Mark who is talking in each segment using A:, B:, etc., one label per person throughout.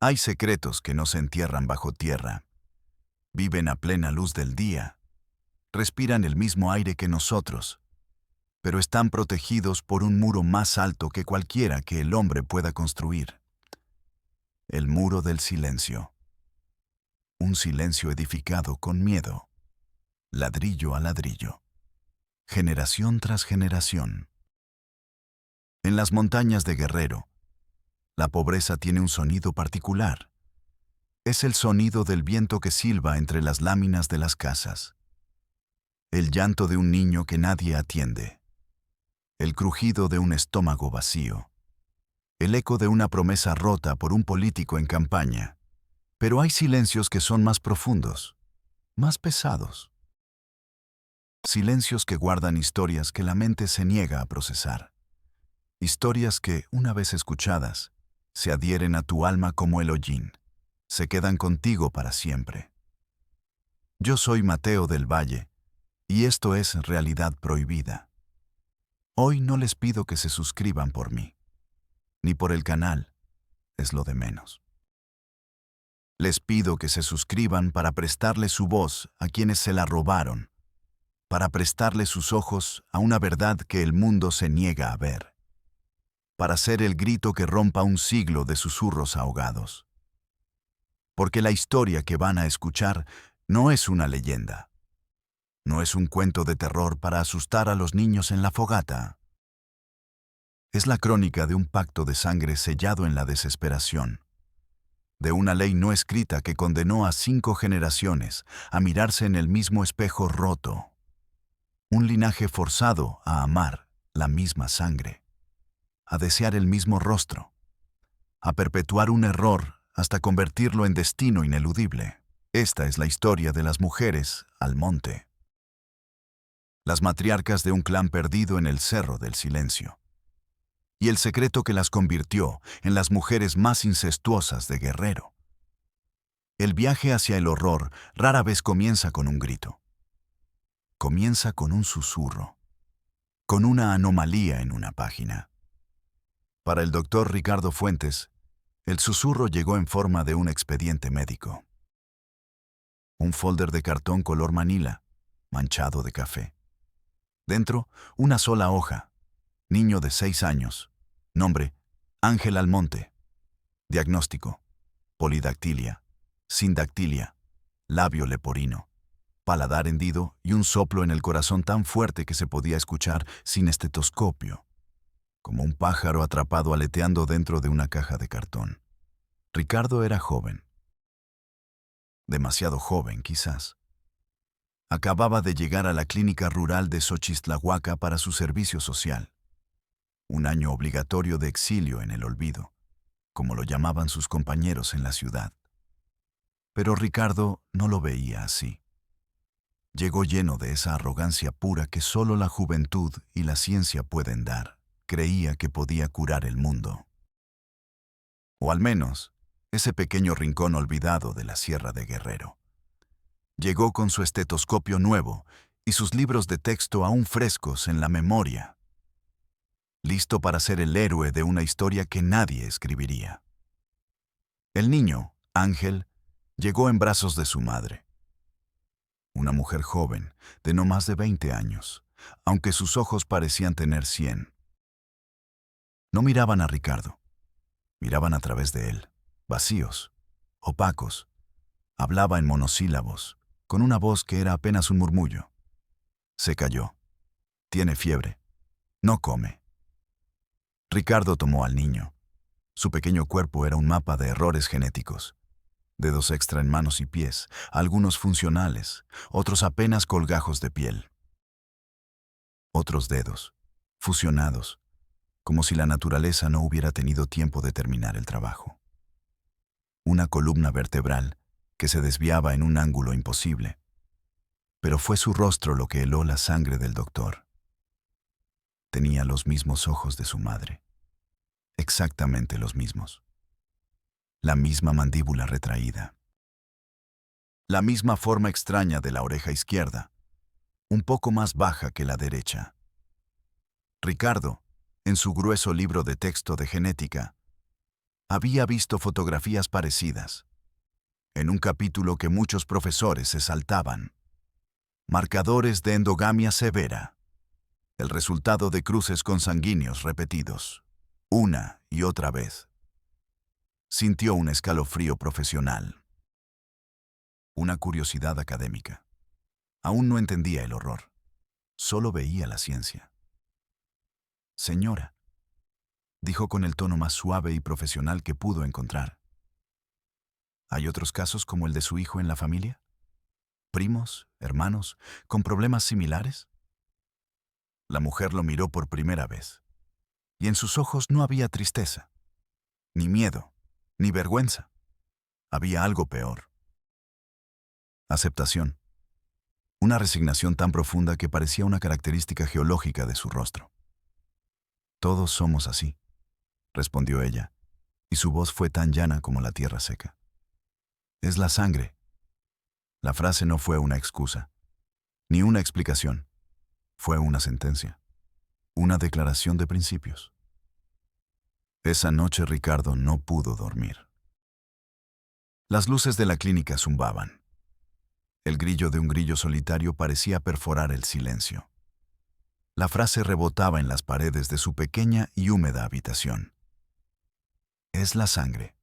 A: Hay secretos que no se entierran bajo tierra. Viven a plena luz del día. Respiran el mismo aire que nosotros, pero están protegidos por un muro más alto que cualquiera que el hombre pueda construir. El muro del silencio. Un silencio edificado con miedo, ladrillo a ladrillo, generación tras generación. En las montañas de Guerrero, la pobreza tiene un sonido particular. Es el sonido del viento que silba entre las láminas de las casas. El llanto de un niño que nadie atiende. El crujido de un estómago vacío. El eco de una promesa rota por un político en campaña. Pero hay silencios que son más profundos, más pesados. Silencios que guardan historias que la mente se niega a procesar. Historias que, una vez escuchadas, se adhieren a tu alma como el hollín. Se quedan contigo para siempre. Yo soy Mateo del Valle, y esto es Realidad Prohibida. Hoy no les pido que se suscriban por mí, ni por el canal, es lo de menos. Les pido que se suscriban para prestarle su voz a quienes se la robaron, para prestarle sus ojos a una verdad que el mundo se niega a ver, para ser el grito que rompa un siglo de susurros ahogados. Porque la historia que van a escuchar no es una leyenda. No es un cuento de terror para asustar a los niños en la fogata. Es la crónica de un pacto de sangre sellado en la desesperación, de una ley no escrita que condenó a 5 generaciones a mirarse en el mismo espejo roto, un linaje forzado a amar la misma sangre, a desear el mismo rostro, a perpetuar un error hasta convertirlo en destino ineludible. Esta es la historia de las mujeres al monte. Las matriarcas de un clan perdido en el Cerro del Silencio. Y el secreto que las convirtió en las mujeres más incestuosas de Guerrero. El viaje hacia el horror rara vez comienza con un grito. Comienza con un susurro, con una anomalía en una página. Para el doctor Ricardo Fuentes, el susurro llegó en forma de un expediente médico. Un folder de cartón color manila, manchado de café. Dentro, una sola hoja. Niño de 6 años. Nombre, Ángel Almonte. Diagnóstico, polidactilia, sindactilia, labio leporino, paladar hendido y un soplo en el corazón tan fuerte que se podía escuchar sin estetoscopio, como un pájaro atrapado aleteando dentro de una caja de cartón. Ricardo era joven. Demasiado joven, quizás. Acababa de llegar a la clínica rural de Xochistlahuaca para su servicio social. Un año obligatorio de exilio en el olvido, como lo llamaban sus compañeros en la ciudad. Pero Ricardo no lo veía así. Llegó lleno de esa arrogancia pura que solo la juventud y la ciencia pueden dar. Creía que podía curar el mundo. O al menos, ese pequeño rincón olvidado de la Sierra de Guerrero. Llegó con su estetoscopio nuevo y sus libros de texto aún frescos en la memoria. Listo para ser el héroe de una historia que nadie escribiría. El niño, Ángel, llegó en brazos de su madre. Una mujer joven, de no más de 20 años, aunque sus ojos parecían tener 100. No miraban a Ricardo, miraban a través de él, vacíos, opacos. Hablaba en monosílabos, con una voz que era apenas un murmullo. Se calló. Tiene fiebre. No come. Ricardo tomó al niño. Su pequeño cuerpo era un mapa de errores genéticos. Dedos extra en manos y pies, algunos funcionales, otros apenas colgajos de piel. Otros dedos, fusionados, como si la naturaleza no hubiera tenido tiempo de terminar el trabajo. Una columna vertebral que se desviaba en un ángulo imposible. Pero fue su rostro lo que heló la sangre del doctor. Tenía los mismos ojos de su madre. Exactamente los mismos. La misma mandíbula retraída. La misma forma extraña de la oreja izquierda, un poco más baja que la derecha. Ricardo, en su grueso libro de texto de genética, Había visto fotografías parecidas. En un capítulo que muchos profesores se saltaban. Marcadores de endogamia severa. El resultado de cruces consanguíneos repetidos. Una y otra vez. Sintió un escalofrío profesional. Una curiosidad académica. Aún no entendía el horror. Solo veía la ciencia. Señora, dijo con el tono más suave y profesional que pudo encontrar. ¿Hay otros casos como el de su hijo en la familia? ¿Primos, hermanos, con problemas similares? La mujer lo miró por primera vez, y en sus ojos no había tristeza, ni miedo, ni vergüenza. Había algo peor. Aceptación. Una resignación tan profunda que parecía una característica geológica de su rostro. Todos somos así, respondió ella, y su voz fue tan llana como la tierra seca. Es la sangre. La frase no fue una excusa, ni una explicación. Fue una sentencia, una declaración de principios. Esa noche Ricardo no pudo dormir. Las luces de la clínica zumbaban. El grillo de un grillo solitario parecía perforar el silencio. La frase rebotaba en las paredes de su pequeña y húmeda habitación. Es la sangre.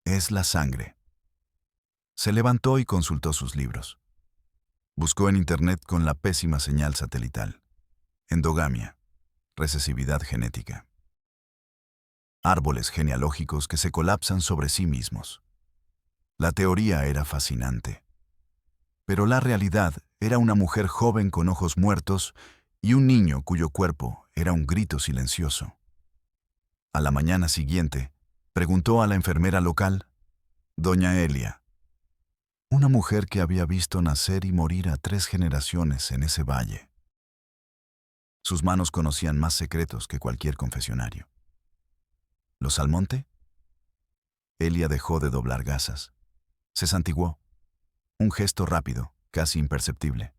A: Es la sangre. Se levantó y consultó sus libros. Buscó en Internet con la pésima señal satelital. Endogamia. Recesividad genética. Árboles genealógicos que se colapsan sobre sí mismos. La teoría era fascinante. Pero la realidad era una mujer joven con ojos muertos y un niño cuyo cuerpo era un grito silencioso. A la mañana siguiente, preguntó a la enfermera local, doña Elia, una mujer que había visto nacer y morir a 3 generaciones en ese valle. Sus manos conocían más secretos que cualquier confesionario. ¿Los Almonte? Elia dejó de doblar gasas. Se santiguó. Un gesto rápido, casi imperceptible.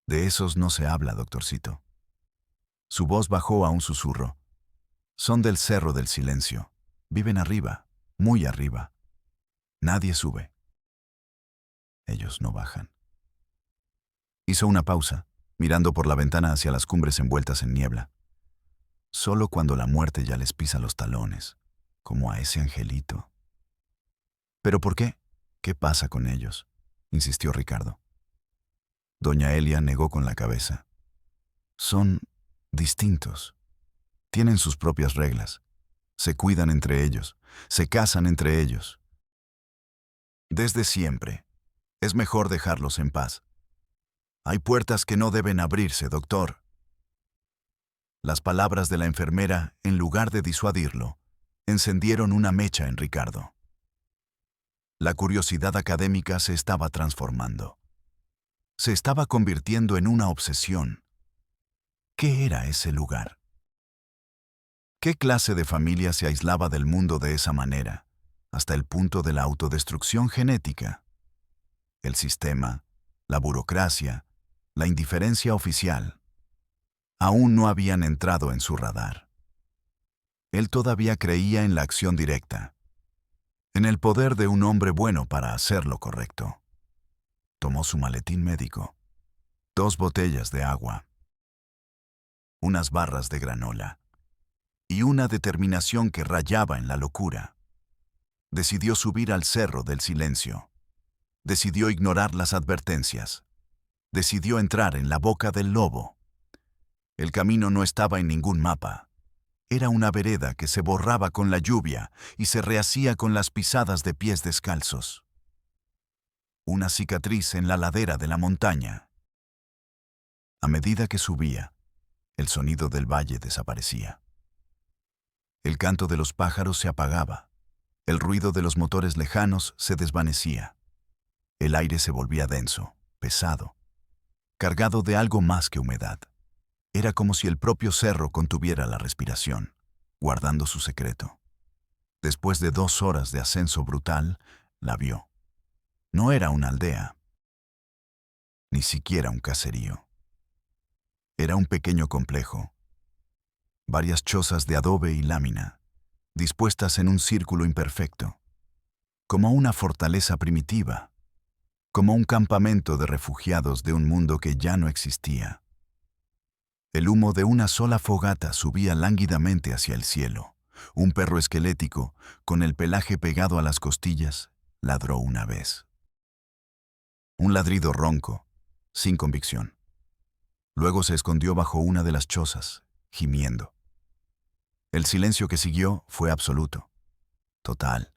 A: De esos no se habla, doctorcito. Su voz bajó a un susurro. Son del Cerro del Silencio. Viven arriba, muy arriba. Nadie sube. Ellos no bajan. Hizo una pausa, mirando por la ventana hacia las cumbres envueltas en niebla. Solo cuando la muerte ya les pisa los talones, como a ese angelito. ¿Pero por qué? ¿Qué pasa con ellos?, insistió Ricardo. Doña Elia negó con la cabeza. Son distintos. Tienen sus propias reglas. Se cuidan entre ellos. Se casan entre ellos. Desde siempre. Es mejor dejarlos en paz. Hay puertas que no deben abrirse, doctor. Las palabras de la enfermera, en lugar de disuadirlo, encendieron una mecha en Ricardo. La curiosidad académica se estaba transformando. Se estaba convirtiendo en una obsesión. ¿Qué era ese lugar? ¿Qué clase de familia se aislaba del mundo de esa manera, hasta el punto de la autodestrucción genética? El sistema, la burocracia, la indiferencia oficial, aún no habían entrado en su radar. Él todavía creía en la acción directa, en el poder de un hombre bueno para hacer lo correcto. Tomó su maletín médico, 2 botellas de agua, unas barras de granola y una determinación que rayaba en la locura. Decidió subir al Cerro del Silencio. Decidió ignorar las advertencias. Decidió entrar en la boca del lobo. El camino no estaba en ningún mapa. Era una vereda que se borraba con la lluvia y se rehacía con las pisadas de pies descalzos. Una cicatriz en la ladera de la montaña. A medida que subía, el sonido del valle desaparecía. El canto de los pájaros se apagaba. El ruido de los motores lejanos se desvanecía. El aire se volvía denso, pesado, cargado de algo más que humedad. Era como si el propio cerro contuviera la respiración, guardando su secreto. Después de 2 horas de ascenso brutal, la vio. No era una aldea, ni siquiera un caserío. Era un pequeño complejo. Varias chozas de adobe y lámina, dispuestas en un círculo imperfecto, como una fortaleza primitiva, como un campamento de refugiados de un mundo que ya no existía. El humo de una sola fogata subía lánguidamente hacia el cielo. Un perro esquelético, con el pelaje pegado a las costillas, ladró una vez. Un ladrido ronco, sin convicción. Luego se escondió bajo una de las chozas, gimiendo. El silencio que siguió fue absoluto, total.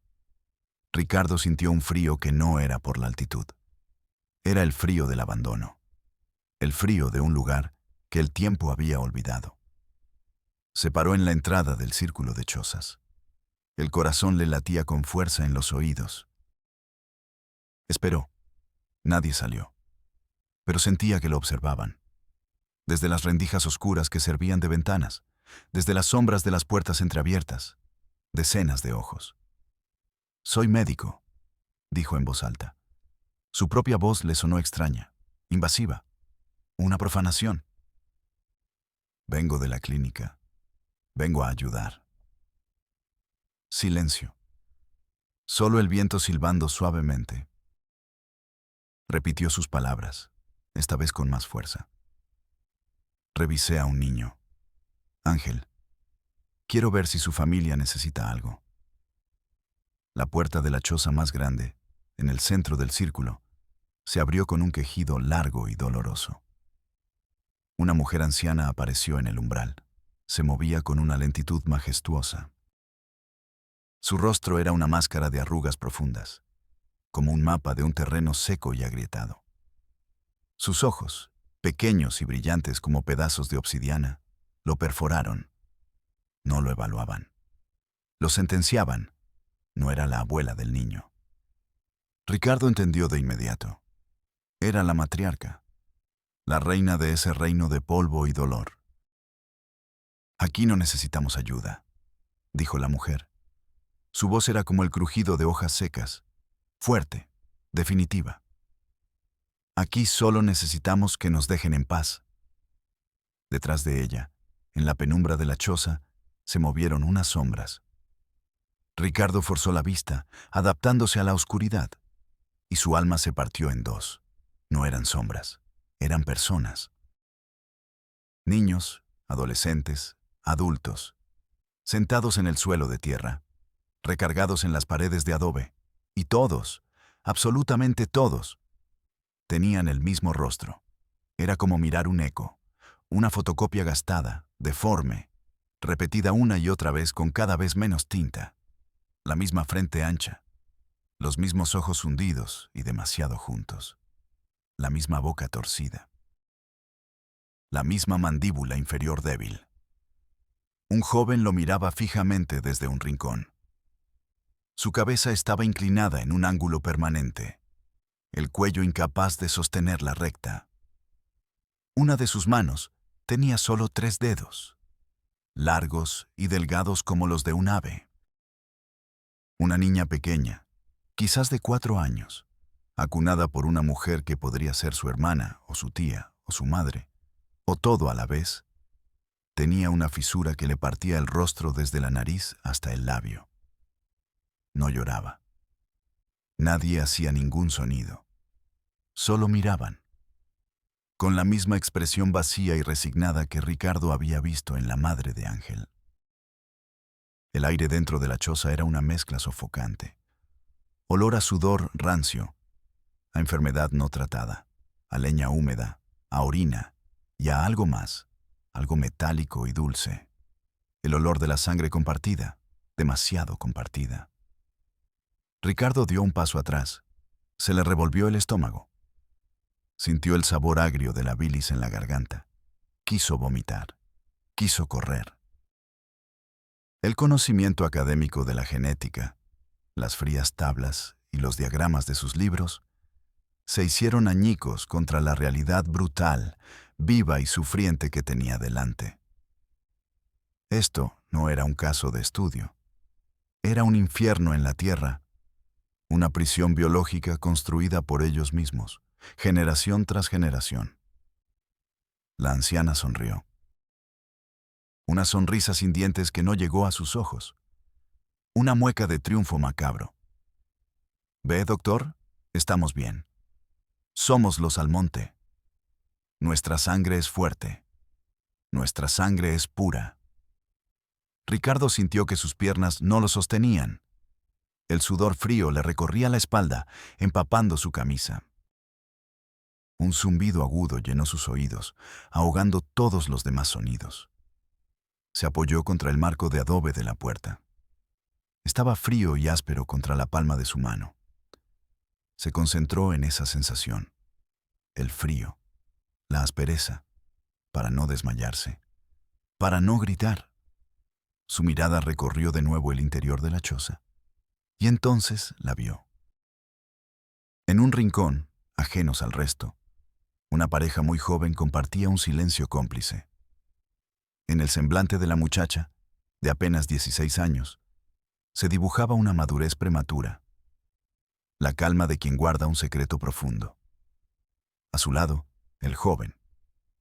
A: Ricardo sintió un frío que no era por la altitud. Era el frío del abandono, el frío de un lugar que el tiempo había olvidado. Se paró en la entrada del círculo de chozas. El corazón le latía con fuerza en los oídos. Esperó. Nadie salió, pero sentía que lo observaban. Desde las rendijas oscuras que servían de ventanas, desde las sombras de las puertas entreabiertas, decenas de ojos. «Soy médico», dijo en voz alta. Su propia voz le sonó extraña, invasiva, una profanación. «Vengo de la clínica. Vengo a ayudar». Silencio. Solo el viento silbando suavemente. Repitió sus palabras, esta vez con más fuerza. «Revisé a un niño. Ángel. Quiero ver si su familia necesita algo». La puerta de la choza más grande, en el centro del círculo, se abrió con un quejido largo y doloroso. Una mujer anciana apareció en el umbral. Se movía con una lentitud majestuosa. Su rostro era una máscara de arrugas profundas, como un mapa de un terreno seco y agrietado. Sus ojos, pequeños y brillantes como pedazos de obsidiana, lo perforaron. No lo evaluaban. Lo sentenciaban. No era la abuela del niño. Ricardo entendió de inmediato. Era la matriarca, la reina de ese reino de polvo y dolor. «Aquí no necesitamos ayuda», dijo la mujer. Su voz era como el crujido de hojas secas, fuerte, definitiva. «Aquí solo necesitamos que nos dejen en paz». Detrás de ella, en la penumbra de la choza, se movieron unas sombras. Ricardo forzó la vista, adaptándose a la oscuridad, y su alma se partió en dos. No eran sombras, eran personas. Niños, adolescentes, adultos, sentados en el suelo de tierra, recargados en las paredes de adobe, y todos, absolutamente todos, tenían el mismo rostro. Era como mirar un eco, una fotocopia gastada, deforme, repetida una y otra vez con cada vez menos tinta. La misma frente ancha, los mismos ojos hundidos y demasiado juntos, la misma boca torcida, la misma mandíbula inferior débil. Un joven lo miraba fijamente desde un rincón. Su cabeza estaba inclinada en un ángulo permanente, el cuello incapaz de sostenerla recta. Una de sus manos tenía solo 3 dedos, largos y delgados como los de un ave. Una niña pequeña, quizás de 4 años, acunada por una mujer que podría ser su hermana o su tía o su madre, o todo a la vez, tenía una fisura que le partía el rostro desde la nariz hasta el labio. No lloraba. Nadie hacía ningún sonido. Solo miraban, con la misma expresión vacía y resignada que Ricardo había visto en la madre de Ángel. El aire dentro de la choza era una mezcla sofocante. Olor a sudor rancio, a enfermedad no tratada, a leña húmeda, a orina y a algo más, algo metálico y dulce. El olor de la sangre compartida, demasiado compartida. Ricardo dio un paso atrás. Se le revolvió el estómago. Sintió el sabor agrio de la bilis en la garganta. Quiso vomitar. Quiso correr. El conocimiento académico de la genética, las frías tablas y los diagramas de sus libros, se hicieron añicos contra la realidad brutal, viva y sufriente que tenía delante. Esto no era un caso de estudio. Era un infierno en la tierra, una prisión biológica construida por ellos mismos, generación tras generación. La anciana sonrió. Una sonrisa sin dientes que no llegó a sus ojos. Una mueca de triunfo macabro. ¿Ve, doctor? Estamos bien. Somos los Almonte. Nuestra sangre es fuerte. Nuestra sangre es pura. Ricardo sintió que sus piernas no lo sostenían. El sudor frío le recorría la espalda, empapando su camisa. Un zumbido agudo llenó sus oídos, ahogando todos los demás sonidos. Se apoyó contra el marco de adobe de la puerta. Estaba frío y áspero contra la palma de su mano. Se concentró en esa sensación. El frío, la aspereza, para no desmayarse, para no gritar. Su mirada recorrió de nuevo el interior de la choza, y entonces la vio. En un rincón, ajenos al resto, una pareja muy joven compartía un silencio cómplice. En el semblante de la muchacha, de apenas 16 años, se dibujaba una madurez prematura, la calma de quien guarda un secreto profundo. A su lado, el joven,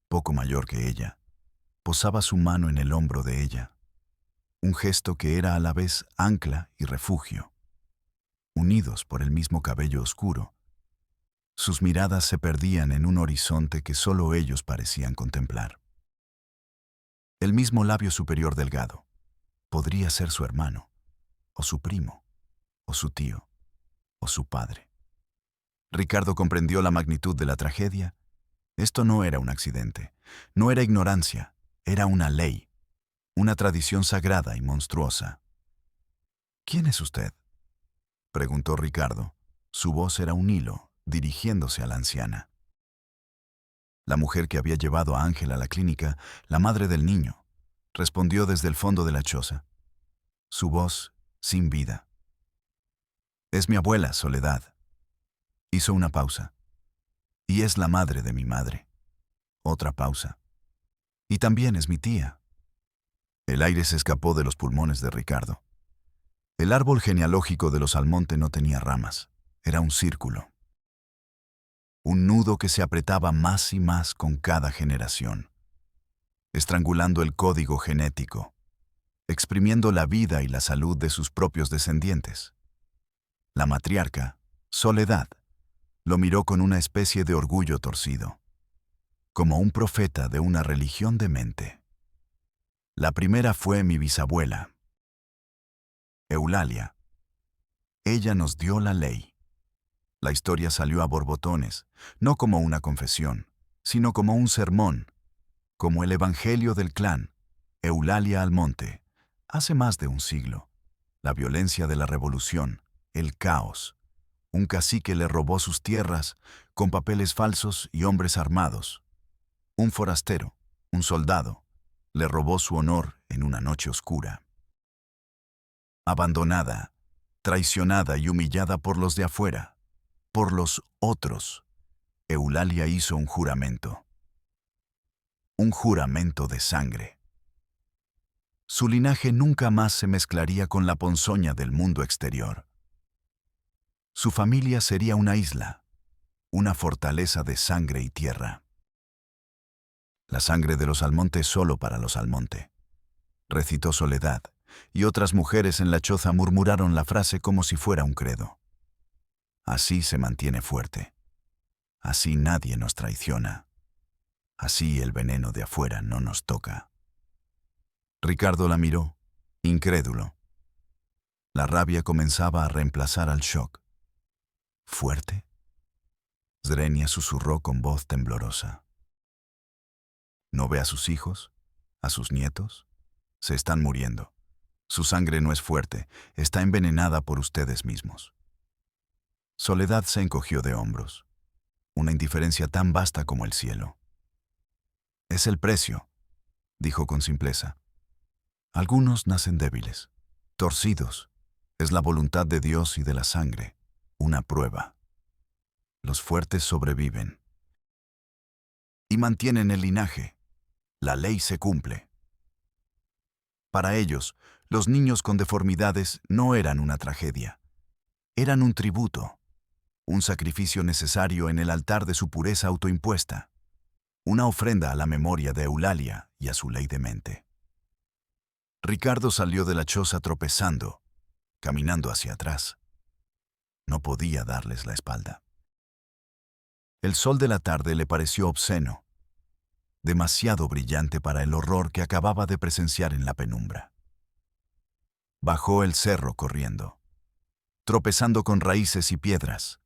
A: poco mayor que ella, posaba su mano en el hombro de ella, un gesto que era a la vez ancla y refugio. Unidos por el mismo cabello oscuro, sus miradas se perdían en un horizonte que solo ellos parecían contemplar. El mismo labio superior delgado podría ser su hermano, o su primo, o su tío, o su padre. Ricardo comprendió la magnitud de la tragedia. Esto no era un accidente, no era ignorancia, era una ley, una tradición sagrada y monstruosa. ¿Quién es usted?, preguntó Ricardo. Su voz era un hilo, dirigiéndose a la anciana. La mujer que había llevado a Ángel a la clínica, la madre del niño, respondió desde el fondo de la choza. Su voz, sin vida. Es mi abuela, Soledad. Hizo una pausa. Y es la madre de mi madre. Otra pausa. Y también es mi tía. El aire se escapó de los pulmones de Ricardo. El árbol genealógico de los Almonte no tenía ramas. Era un círculo. Un nudo que se apretaba más y más con cada generación, estrangulando el código genético, exprimiendo la vida y la salud de sus propios descendientes. La matriarca, Soledad, lo miró con una especie de orgullo torcido, como un profeta de una religión demente. La primera fue mi bisabuela, Eulalia. Ella nos dio la ley. La historia salió a borbotones, no como una confesión, sino como un sermón, como el evangelio del clan, Eulalia Almonte, hace más de un siglo. La violencia de la revolución, el caos. Un cacique le robó sus tierras con papeles falsos y hombres armados. Un forastero, un soldado, le robó su honor en una noche oscura. Abandonada, traicionada y humillada por los de afuera, por los otros, Eulalia hizo un juramento. Un juramento de sangre. Su linaje nunca más se mezclaría con la ponzoña del mundo exterior. Su familia sería una isla, una fortaleza de sangre y tierra. La sangre de los Almonte solo para los Almonte, recitó Soledad, y otras mujeres en la choza murmuraron la frase como si fuera un credo. Así se mantiene fuerte. Así nadie nos traiciona. Así el veneno de afuera no nos toca. Ricardo la miró, incrédulo. La rabia comenzaba a reemplazar al shock. ¿Fuerte? Zrenia susurró con voz temblorosa. ¿No ve a sus hijos? ¿A sus nietos? Se están muriendo. Su sangre no es fuerte, está envenenada por ustedes mismos. Soledad se encogió de hombros. Una indiferencia tan vasta como el cielo. Es el precio, dijo con simpleza. Algunos nacen débiles, torcidos. Es la voluntad de Dios y de la sangre, una prueba. Los fuertes sobreviven. Y mantienen el linaje. La ley se cumple. Para ellos, los niños con deformidades no eran una tragedia. Eran un tributo. Un sacrificio necesario en el altar de su pureza autoimpuesta, una ofrenda a la memoria de Eulalia y a su ley de mente. Ricardo salió de la choza tropezando, caminando hacia atrás. No podía darles la espalda. El sol de la tarde le pareció obsceno, demasiado brillante para el horror que acababa de presenciar en la penumbra. Bajó el cerro corriendo, tropezando con raíces y piedras.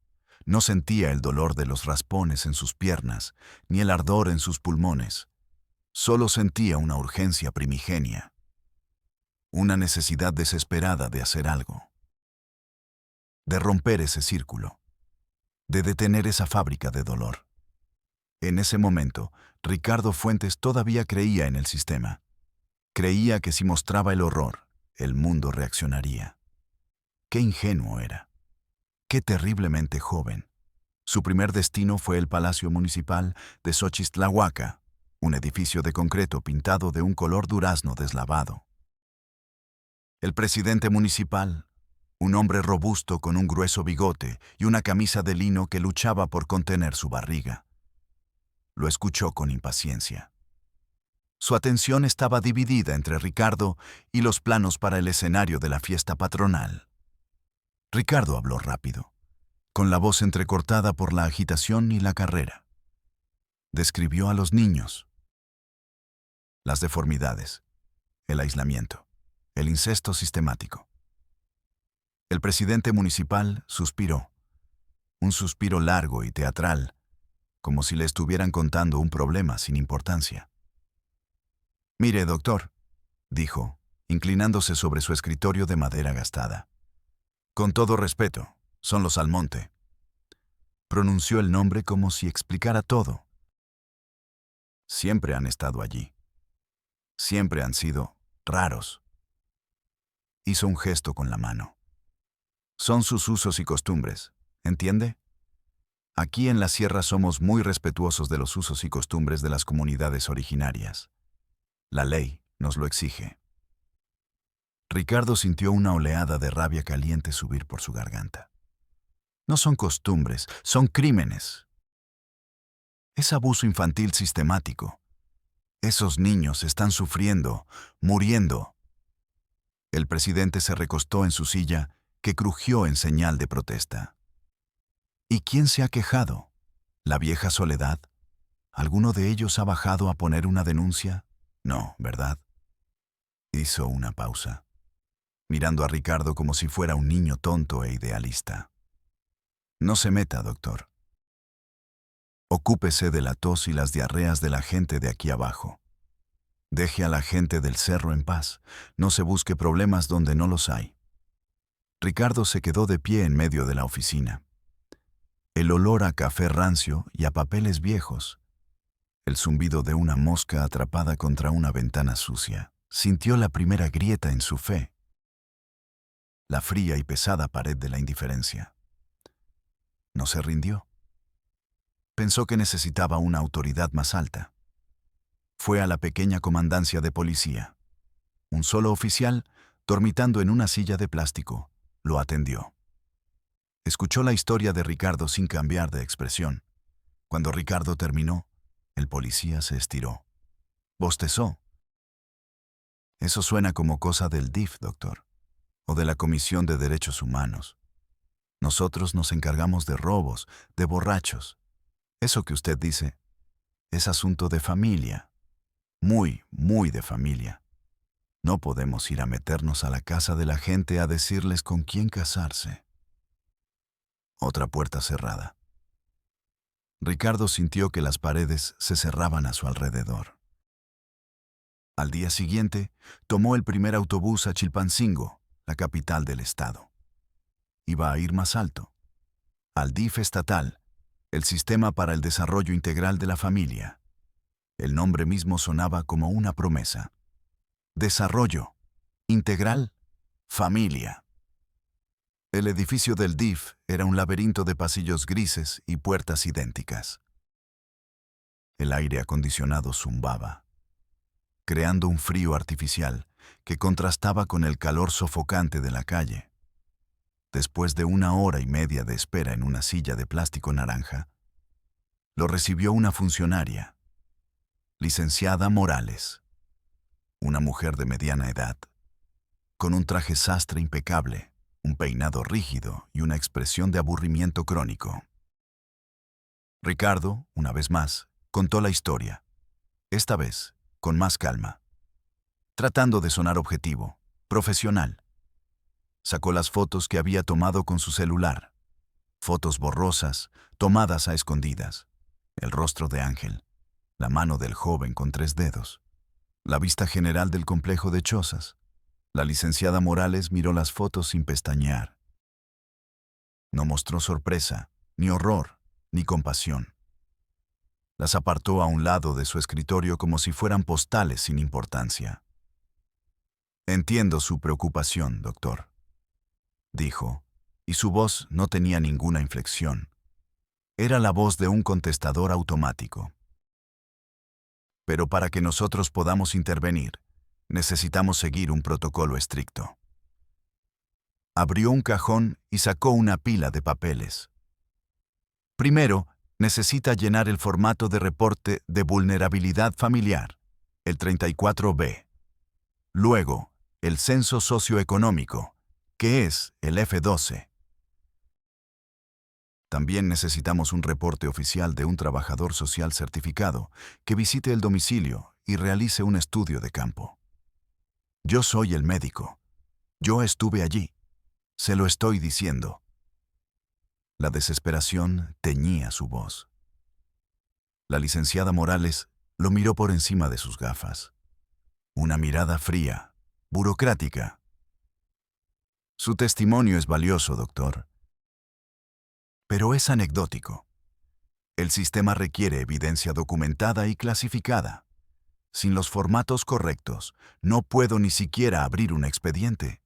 A: No sentía el dolor de los raspones en sus piernas, ni el ardor en sus pulmones. Solo sentía una urgencia primigenia, una necesidad desesperada de hacer algo, de romper ese círculo, de detener esa fábrica de dolor. En ese momento, Ricardo Fuentes todavía creía en el sistema. Creía que si mostraba el horror, el mundo reaccionaría. Qué ingenuo era. Qué terriblemente joven. Su primer destino fue el Palacio Municipal de Xochitlahuaca, un edificio de concreto pintado de un color durazno deslavado. El presidente municipal, un hombre robusto con un grueso bigote y una camisa de lino que luchaba por contener su barriga, lo escuchó con impaciencia. Su atención estaba dividida entre Ricardo y los planos para el escenario de la fiesta patronal. Ricardo habló rápido, con la voz entrecortada por la agitación y la carrera. Describió a los niños, las deformidades, el aislamiento, el incesto sistemático. El presidente municipal suspiró, un suspiro largo y teatral, como si le estuvieran contando un problema sin importancia. «Mire, doctor», dijo, inclinándose sobre su escritorio de madera gastada. «Con todo respeto, son los Almonte». Pronunció el nombre como si explicara todo. Siempre han estado allí. Siempre han sido raros. Hizo un gesto con la mano. Son sus usos y costumbres, ¿entiende? Aquí en la sierra somos muy respetuosos de los usos y costumbres de las comunidades originarias. La ley nos lo exige. Ricardo sintió una oleada de rabia caliente subir por su garganta. No son costumbres, son crímenes. Es abuso infantil sistemático. Esos niños están sufriendo, muriendo. El presidente se recostó en su silla, que crujió en señal de protesta. ¿Y quién se ha quejado? ¿La vieja Soledad? ¿Alguno de ellos ha bajado a poner una denuncia? No, ¿verdad? Hizo una pausa, mirando a Ricardo como si fuera un niño tonto e idealista. No se meta, doctor. Ocúpese de la tos y las diarreas de la gente de aquí abajo. Deje a la gente del cerro en paz. No se busque problemas donde no los hay. Ricardo se quedó de pie en medio de la oficina. El olor a café rancio y a papeles viejos. El zumbido de una mosca atrapada contra una ventana sucia. Sintió la primera grieta en su fe. La fría y pesada pared de la indiferencia. No se rindió. Pensó que necesitaba una autoridad más alta. Fue a la pequeña comandancia de policía. Un solo oficial, dormitando en una silla de plástico, lo atendió. Escuchó la historia de Ricardo sin cambiar de expresión. Cuando Ricardo terminó, el policía se estiró. Bostezó. Eso suena como cosa del DIF, doctor, o de la Comisión de Derechos Humanos. Nosotros nos encargamos de robos, de borrachos. Eso que usted dice es asunto de familia. Muy, muy de familia. No podemos ir a meternos a la casa de la gente a decirles con quién casarse. Otra puerta cerrada. Ricardo sintió que las paredes se cerraban a su alrededor. Al día siguiente, tomó el primer autobús a Chilpancingo, la capital del estado. Iba a ir más alto. Al DIF estatal, el Sistema para el Desarrollo Integral de la Familia. El nombre mismo sonaba como una promesa. Desarrollo, integral, familia. El edificio del DIF era un laberinto de pasillos grises y puertas idénticas. El aire acondicionado zumbaba, creando un frío artificial que contrastaba con el calor sofocante de la calle. Después de 1 hora y media de espera en una silla de plástico naranja, lo recibió una funcionaria, licenciada Morales, una mujer de mediana edad, con un traje sastre impecable, un peinado rígido y una expresión de aburrimiento crónico. Ricardo, una vez más, contó la historia, esta vez con más calma, tratando de sonar objetivo, profesional. Sacó las fotos que había tomado con su celular, fotos borrosas, tomadas a escondidas, el rostro de Ángel, la mano del joven con 3 dedos, la vista general del complejo de chozas. La licenciada Morales miró las fotos sin pestañear. No mostró sorpresa, ni horror, ni compasión. Las apartó a un lado de su escritorio como si fueran postales sin importancia. Entiendo su preocupación, doctor, dijo, y su voz no tenía ninguna inflexión. Era la voz de un contestador automático. Pero para que nosotros podamos intervenir, necesitamos seguir un protocolo estricto. Abrió un cajón y sacó una pila de papeles. Primero, necesita llenar el formato de reporte de vulnerabilidad familiar, el 34B. Luego, el censo socioeconómico, que es el F12. También necesitamos un reporte oficial de un trabajador social certificado que visite el domicilio y realice un estudio de campo. Yo soy el médico. Yo estuve allí. Se lo estoy diciendo. La desesperación teñía su voz. La licenciada Morales lo miró por encima de sus gafas. Una mirada fría, burocrática. Su testimonio es valioso, doctor. Pero es anecdótico. El sistema requiere evidencia documentada y clasificada. Sin los formatos correctos, no puedo ni siquiera abrir un expediente.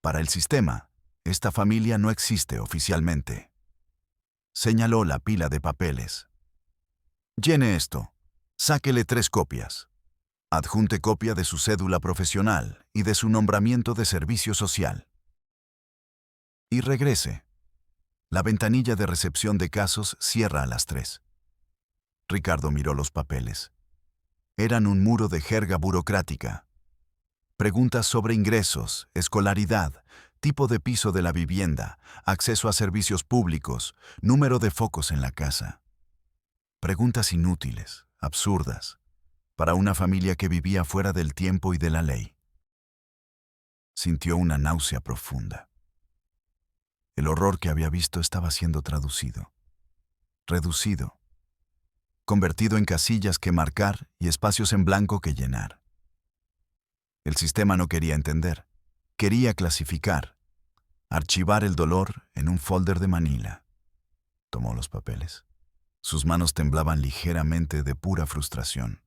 A: Para el sistema, esta familia no existe oficialmente. Señaló la pila de papeles. Llene esto. Sáquele 3 copias. Adjunte copia de su cédula profesional y de su nombramiento de servicio social. Y regrese. La ventanilla de recepción de casos cierra a las 3. Ricardo miró los papeles. Eran un muro de jerga burocrática. Preguntas sobre ingresos, escolaridad, tipo de piso de la vivienda, acceso a servicios públicos, número de focos en la casa. Preguntas inútiles, absurdas, para una familia que vivía fuera del tiempo y de la ley. Sintió una náusea profunda. El horror que había visto estaba siendo traducido, reducido, convertido en casillas que marcar y espacios en blanco que llenar. El sistema no quería entender, quería clasificar, archivar el dolor en un folder de Manila. Tomó los papeles. Sus manos temblaban ligeramente de pura frustración.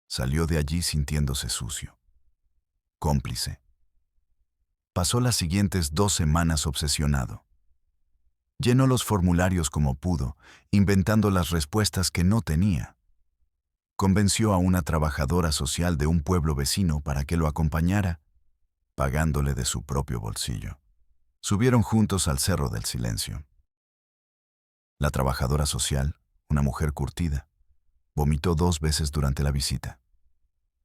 A: Salió de allí sintiéndose sucio, cómplice. Pasó las siguientes 2 semanas obsesionado. Llenó los formularios como pudo, inventando las respuestas que no tenía. Convenció a una trabajadora social de un pueblo vecino para que lo acompañara, pagándole de su propio bolsillo. Subieron juntos al Cerro del Silencio. La trabajadora social, una mujer curtida, vomitó 2 veces durante la visita.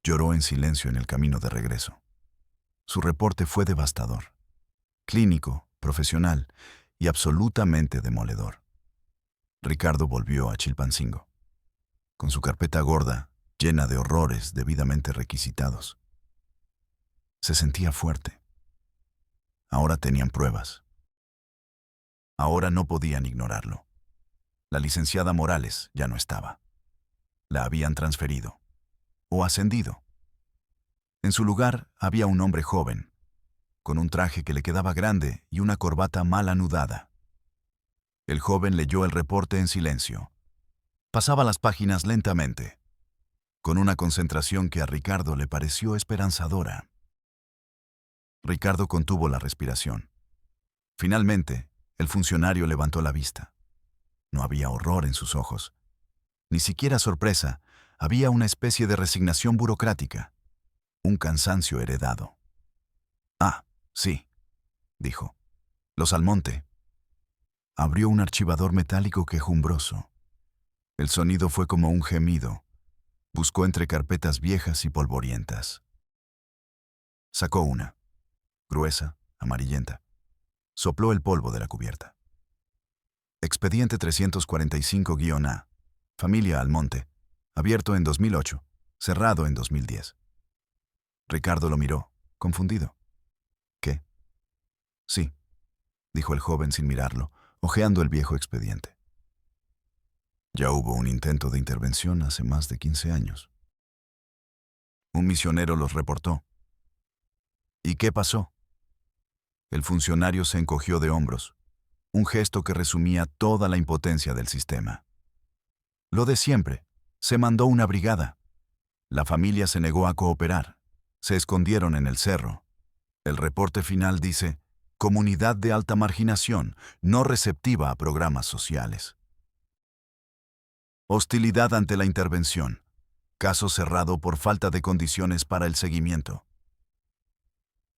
A: Lloró en silencio en el camino de regreso. Su reporte fue devastador, clínico, profesional y absolutamente demoledor. Ricardo volvió a Chilpancingo, con su carpeta gorda, llena de horrores debidamente requisitados. Se sentía fuerte. Ahora tenían pruebas. Ahora no podían ignorarlo. La licenciada Morales ya no estaba. La habían transferido o ascendido. En su lugar había un hombre joven, con un traje que le quedaba grande y una corbata mal anudada. El joven leyó el reporte en silencio. Pasaba las páginas lentamente, con una concentración que a Ricardo le pareció esperanzadora. Ricardo contuvo la respiración. Finalmente, el funcionario levantó la vista. No había horror en sus ojos, ni siquiera sorpresa, había una especie de resignación burocrática, un cansancio heredado. «Ah, sí», dijo. «Los Almonte». Abrió un archivador metálico quejumbroso. El sonido fue como un gemido. Buscó entre carpetas viejas y polvorientas. Sacó una, gruesa, amarillenta. Sopló el polvo de la cubierta. Expediente 345-A. Familia Almonte. Abierto en 2008. Cerrado en 2010. Ricardo lo miró, confundido. ¿Qué? Sí, dijo el joven sin mirarlo, hojeando el viejo expediente. Ya hubo un intento de intervención hace más de 15 años. Un misionero los reportó. ¿Y qué pasó? El funcionario se encogió de hombros, un gesto que resumía toda la impotencia del sistema. Lo de siempre, se mandó una brigada. La familia se negó a cooperar. Se escondieron en el cerro. El reporte final dice: comunidad de alta marginación, no receptiva a programas sociales. Hostilidad ante la intervención. Caso cerrado por falta de condiciones para el seguimiento.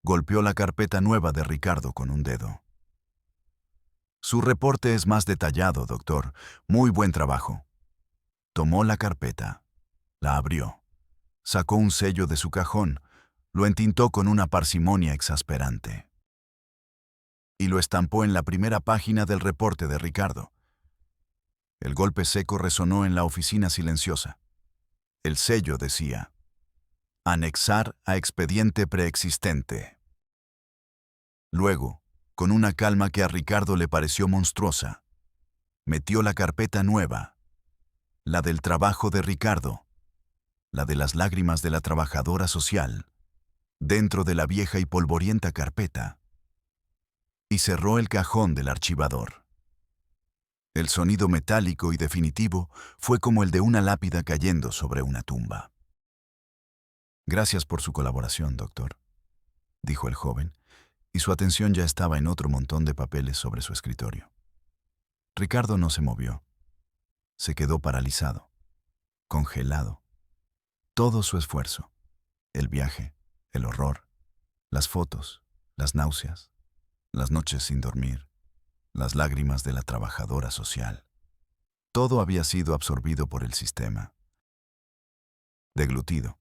A: Golpeó la carpeta nueva de Ricardo con un dedo. Su reporte es más detallado, doctor. Muy buen trabajo. Tomó la carpeta. La abrió. Sacó un sello de su cajón. Lo entintó con una parsimonia exasperante. Y lo estampó en la primera página del reporte de Ricardo. El golpe seco resonó en la oficina silenciosa. El sello decía: anexar a expediente preexistente. Luego, con una calma que a Ricardo le pareció monstruosa, metió la carpeta nueva, la del trabajo de Ricardo, la de las lágrimas de la trabajadora social, dentro de la vieja y polvorienta carpeta, y cerró el cajón del archivador. El sonido metálico y definitivo fue como el de una lápida cayendo sobre una tumba. Gracias por su colaboración, doctor, dijo el joven, y su atención ya estaba en otro montón de papeles sobre su escritorio. Ricardo no se movió. Se quedó paralizado, congelado. Todo su esfuerzo, el viaje, el horror, las fotos, las náuseas, las noches sin dormir, las lágrimas de la trabajadora social. Todo había sido absorbido por el sistema, deglutido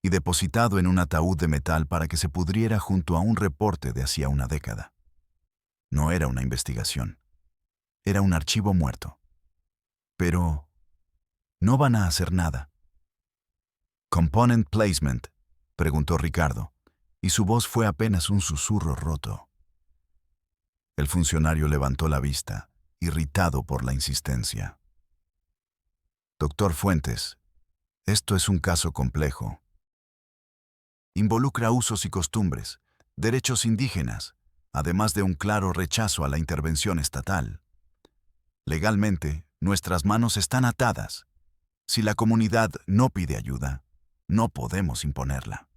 A: y depositado en un ataúd de metal para que se pudriera junto a un reporte de hacía una década. No era una investigación, era un archivo muerto. Pero no van a hacer nada. «Component placement», preguntó Ricardo, y su voz fue apenas un susurro roto. El funcionario levantó la vista, irritado por la insistencia. «Doctor Fuentes, esto es un caso complejo. Involucra usos y costumbres, derechos indígenas, además de un claro rechazo a la intervención estatal. Legalmente, nuestras manos están atadas. Si la comunidad no pide ayuda, no podemos imponerla.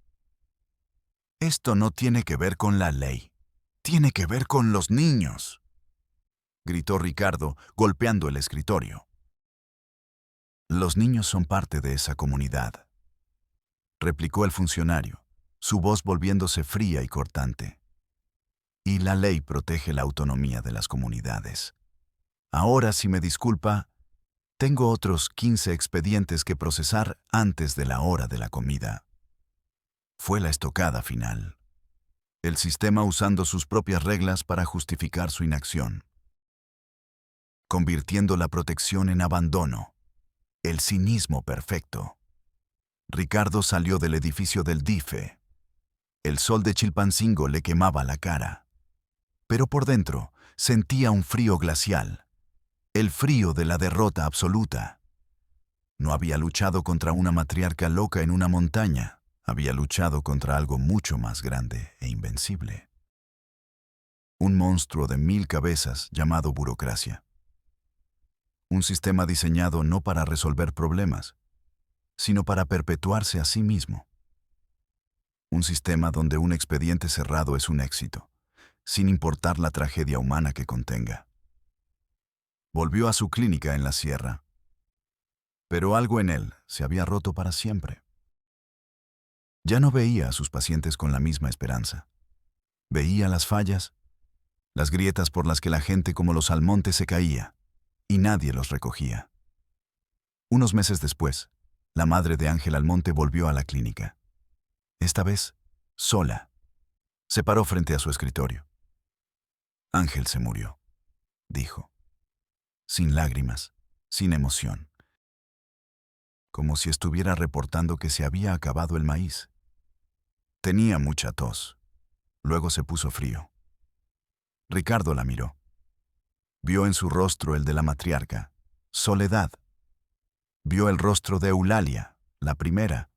A: Esto no tiene que ver con la ley, tiene que ver con los niños», gritó Ricardo, golpeando el escritorio. «Los niños son parte de esa comunidad», replicó el funcionario, su voz volviéndose fría y cortante. «Y la ley protege la autonomía de las comunidades. Ahora, si me disculpa, tengo otros 15 expedientes que procesar antes de la hora de la comida». Fue la estocada final. El sistema usando sus propias reglas para justificar su inacción. Convirtiendo la protección en abandono. El cinismo perfecto. Ricardo salió del edificio del DIFE. El sol de Chilpancingo le quemaba la cara. Pero por dentro sentía un frío glacial. El frío de la derrota absoluta. No había luchado contra una matriarca loca en una montaña. Había luchado contra algo mucho más grande e invencible. Un monstruo de 1000 cabezas llamado burocracia. Un sistema diseñado no para resolver problemas, sino para perpetuarse a sí mismo. Un sistema donde un expediente cerrado es un éxito, sin importar la tragedia humana que contenga. Volvió a su clínica en la sierra, pero algo en él se había roto para siempre. Ya no veía a sus pacientes con la misma esperanza. Veía las fallas, las grietas por las que la gente como los Almonte se caía, y nadie los recogía. Unos meses después, la madre de Ángel Almonte volvió a la clínica. Esta vez, sola. Se paró frente a su escritorio. Ángel se murió, dijo, sin lágrimas, sin emoción, como si estuviera reportando que se había acabado el maíz. Tenía mucha tos. Luego se puso frío. Ricardo la miró. Vio en su rostro el de la matriarca, Soledad. Vio el rostro de Eulalia, la primera,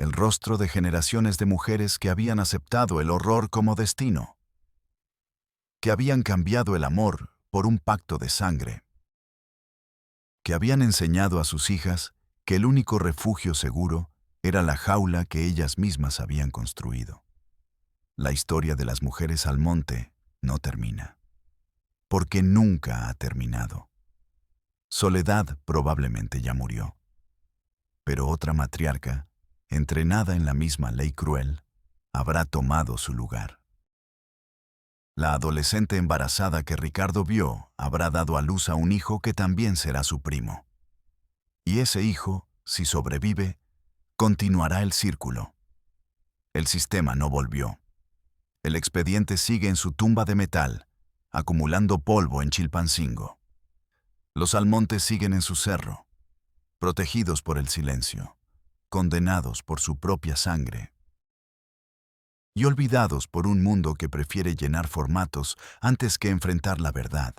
A: el rostro de generaciones de mujeres que habían aceptado el horror como destino, que habían cambiado el amor por un pacto de sangre, que habían enseñado a sus hijas que el único refugio seguro era la jaula que ellas mismas habían construido. La historia de las mujeres al monte no termina, porque nunca ha terminado. Soledad probablemente ya murió, pero otra matriarca, entrenada en la misma ley cruel, habrá tomado su lugar. La adolescente embarazada que Ricardo vio habrá dado a luz a un hijo que también será su primo. Y ese hijo, si sobrevive, continuará el círculo. El sistema no volvió. El expediente sigue en su tumba de metal, acumulando polvo en Chilpancingo. Los Almontes siguen en su cerro, protegidos por el silencio, condenados por su propia sangre y olvidados por un mundo que prefiere llenar formatos antes que enfrentar la verdad.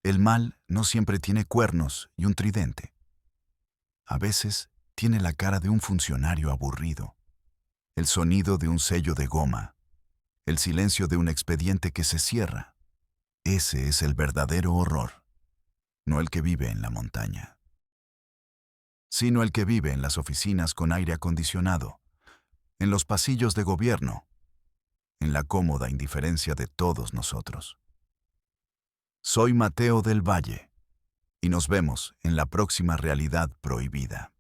A: El mal no siempre tiene cuernos y un tridente. A veces tiene la cara de un funcionario aburrido, el sonido de un sello de goma, el silencio de un expediente que se cierra. Ese es el verdadero horror, no el que vive en la montaña, sino el que vive en las oficinas con aire acondicionado, en los pasillos de gobierno, en la cómoda indiferencia de todos nosotros. Soy Mateo del Valle, y nos vemos en la próxima realidad prohibida.